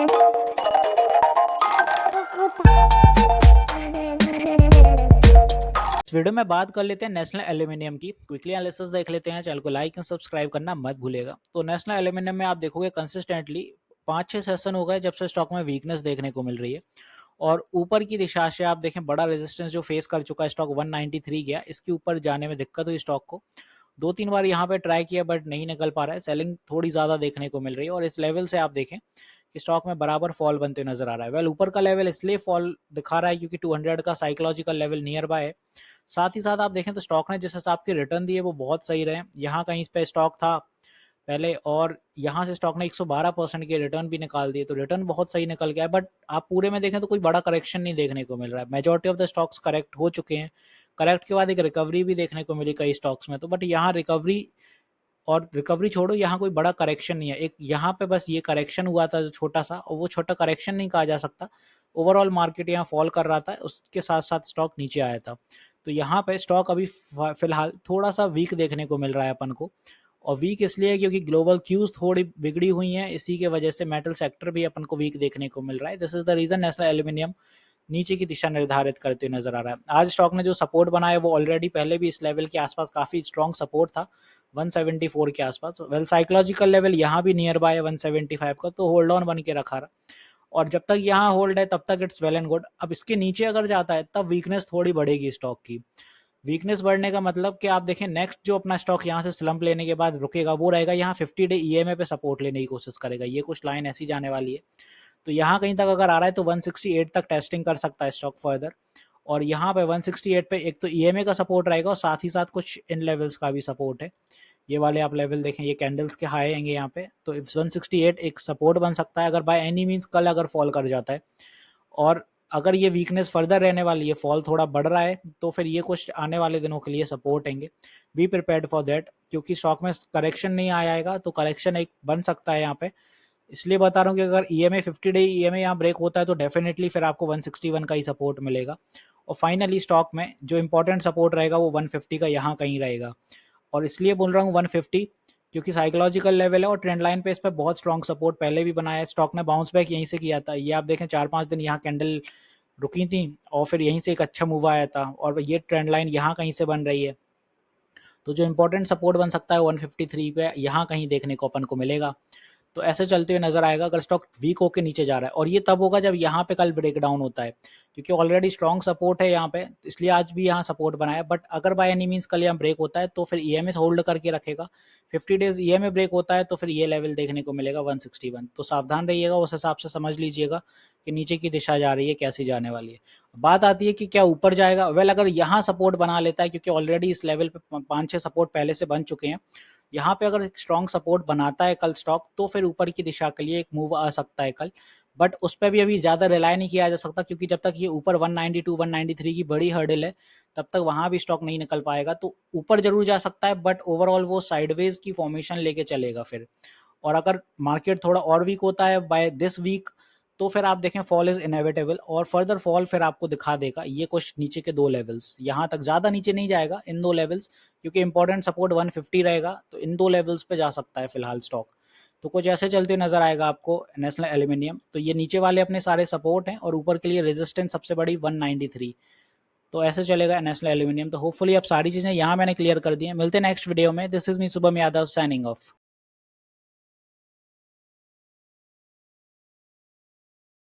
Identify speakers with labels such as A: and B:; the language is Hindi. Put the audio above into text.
A: इस वीडियो में बात कर लेते हैं नेशनल एल्यूमिनियम की। क्विकली एनालिसिस देख लेते हैं। चैनल को लाइक एंड सब्सक्राइब करना मत भूलिएगा। तो नेशनल एल्यूमिनियम में आप देखोगे कंसिस्टेंटली 5-6 सेशन हो गए जब से स्टॉक में वीकनेस देखने को मिल रही है, और ऊपर की दिशा से आप देखें बड़ा रेजिस्टेंस जो फेस कर चुका है स्टॉक 193 गया, इसके ऊपर जाने में दिक्कत हुई स्टॉक को। 2-3 बार यहाँ पे ट्राई किया बट नहीं निकल पा रहा है। सेलिंग थोड़ी ज़्यादा देखने को मिल रही है और इस लेवल से आप देखें कि स्टॉक में बराबर फॉल बनते नजर आ रहा है। वेल, ऊपर का लेवल इसलिए फॉल दिखा रहा है क्योंकि 200 का साइकोलॉजिकल लेवल नियर बाय है। साथ ही साथ आप देखें तो स्टॉक ने जिस हिसाब के रिटर्न दिए वो बहुत सही रहे। यहाँ कहीं पे स्टॉक था पहले और यहाँ से स्टॉक ने 112% के रिटर्न भी निकाल दिए, तो रिटर्न बहुत सही निकल गया है। बट आप पूरे में देखें तो कोई बड़ा करेक्शन नहीं देखने को मिल रहा है। Majority of the stocks correct हो चुके हैं। करेक्ट के बाद एक रिकवरी भी देखने को मिली कई स्टॉक्स में, तो बट यहाँ रिकवरी छोड़ो, यहाँ कोई बड़ा करेक्शन नहीं है। एक यहाँ पे बस ये करेक्शन हुआ था जो छोटा सा, और वो छोटा करेक्शन नहीं कहा जा सकता। ओवरऑल मार्केट यहाँ फॉल कर रहा था, उसके साथ साथ स्टॉक नीचे आया था। तो यहाँ पे स्टॉक अभी फिलहाल थोड़ा सा वीक देखने को मिल रहा है अपन को, और वीक इसलिए क्योंकि ग्लोबल क्यूज थोड़ी बिगड़ी हुई हैं। इसी के वजह से मेटल सेक्टर भी अपन को वीक देखने को मिल रहा है। This is the reason national aluminium नीचे की दिशा निर्धारित करते हुए नजर आ रहा है। आज स्टॉक ने जो सपोर्ट बनाया वो ऑलरेडी पहले भी इस लेवल के आसपास काफी स्ट्रॉन्ग सपोर्ट था 174 के आसपास। वेल, साइकोलॉजिकल लेवल यहाँ भी नियर बाय है 175 का, तो होल्ड ऑन बन के रखा रहा, और जब तक यहाँ होल्ड है तब तक इट्स वेल एंड गुड। अब इसके नीचे अगर जाता है तब वीकनेस थोड़ी बढ़ेगी स्टॉक की। वीकनेस बढ़ने का मतलब कि आप देखें नेक्स्ट जो अपना स्टॉक यहाँ से स्लंप लेने के बाद रुकेगा वो रहेगा यहाँ 50 डे ईएमए पे सपोर्ट लेने की कोशिश करेगा। ये कुछ लाइन ऐसी जाने वाली है, तो यहाँ कहीं तक अगर आ रहा है तो 168 तक टेस्टिंग कर सकता है स्टॉक फर्दर। और यहाँ पे 168 पे एक तो ईएमए का सपोर्ट रहेगा और साथ ही साथ कुछ इन लेवल्स का भी सपोर्ट है। ये वाले आप लेवल देखें, ये कैंडल्स के हाई आएंगे यहाँ पे, तो 168 एक सपोर्ट बन सकता है अगर बाय एनी मीन्स कल अगर फॉल कर जाता है। और अगर ये वीकनेस फर्दर रहने वाली है, फॉल थोड़ा बढ़ रहा है, तो फिर ये कुछ आने वाले दिनों के लिए सपोर्ट होंगे। बी प्रिपेयर्ड फॉर दैट, क्योंकि स्टॉक में करेक्शन नहीं आएगा तो करेक्शन एक बन सकता है यहाँ पे। इसलिए बता रहा हूँ कि अगर ईएमए 50 डे ईएमए यहाँ ब्रेक होता है तो डेफिनेटली फिर आपको 161 का ही सपोर्ट मिलेगा। और फाइनली स्टॉक में जो इंपॉर्टेंट सपोर्ट रहेगा वो 150 का यहाँ कहीं रहेगा। और इसलिए बोल रहा हूँ 150 क्योंकि साइकोलॉजिकल लेवल है और ट्रेंड लाइन पे इस पर बहुत स्ट्रॉन्ग सपोर्ट पहले भी बनाया है। स्टॉक ने बाउंस बैक यहीं से किया था। ये आप देखें 4-5 दिन यहाँ कैंडल रुकी थी और फिर यहीं से एक अच्छा मूव आया था, और ये ट्रेंड लाइन यहाँ कहीं से बन रही है। तो जो इंपॉर्टेंट सपोर्ट बन सकता है 153 पे यहाँ कहीं देखने को अपन को मिलेगा। तो ऐसे चलते हुए नजर आएगा अगर स्टॉक वीक होकर नीचे जा रहा है, और ये तब होगा जब यहाँ पे कल ब्रेक डाउन होता है, क्योंकि ऑलरेडी स्ट्रॉन्ग सपोर्ट है यहाँ पे, इसलिए आज भी यहाँ सपोर्ट बनाया। बट अगर बाय एनी मीन्स कल यहाँ ब्रेक होता है तो फिर ईएमए होल्ड करके रखेगा। 50 डेज ईएमए ब्रेक होता है तो फिर ये लेवल देखने को मिलेगा 161। तो सावधान रहिएगा, उस हिसाब से समझ लीजिएगा कि नीचे की दिशा जा रही है, कैसी जाने वाली है। बात आती है कि क्या ऊपर जाएगा। वेल, अगर यहाँ सपोर्ट बना लेता है, क्योंकि ऑलरेडी इस लेवल पे 5-6 सपोर्ट पहले से बन चुके हैं, यहाँ पे अगर स्ट्रॉन्ग सपोर्ट बनाता है कल स्टॉक तो फिर ऊपर की दिशा के लिए एक मूव आ सकता है कल। बट उस पर भी अभी ज़्यादा रिलाय नहीं किया जा सकता, क्योंकि जब तक ये ऊपर 192 193 की बड़ी हर्डल है तब तक वहां भी स्टॉक नहीं निकल पाएगा। तो ऊपर जरूर जा सकता है बट ओवरऑल वो साइडवेज की फॉर्मेशन लेके चलेगा फिर। और अगर मार्केट थोड़ा और वीक होता है बाय दिस वीक तो फिर आप देखें फॉल इज इनएविटेबल, और फर्दर फॉल फिर आपको दिखा देगा ये कुछ नीचे के 2 लेवल्स। यहाँ तक ज़्यादा नीचे नहीं जाएगा इन 2 लेवल्स, क्योंकि इंपॉर्टेंट सपोर्ट 150 रहेगा, तो इन 2 लेवल्स पे जा सकता है फिलहाल स्टॉक। तो कुछ ऐसे चलते नजर आएगा आपको नेशनल एल्यूमिनियम। तो ये नीचे वाले अपने सारे सपोर्ट हैं और ऊपर के लिए रेजिस्टेंस सबसे बड़ी 193। तो ऐसे चलेगा नेशनल एल्यूमिनियम। तो होपफुली अब सारी चीज़ें यहाँ मैंने क्लियर कर दी हैं। मिलते हैं नेक्स्ट वीडियो में। This is me Shubham Yadav signing off.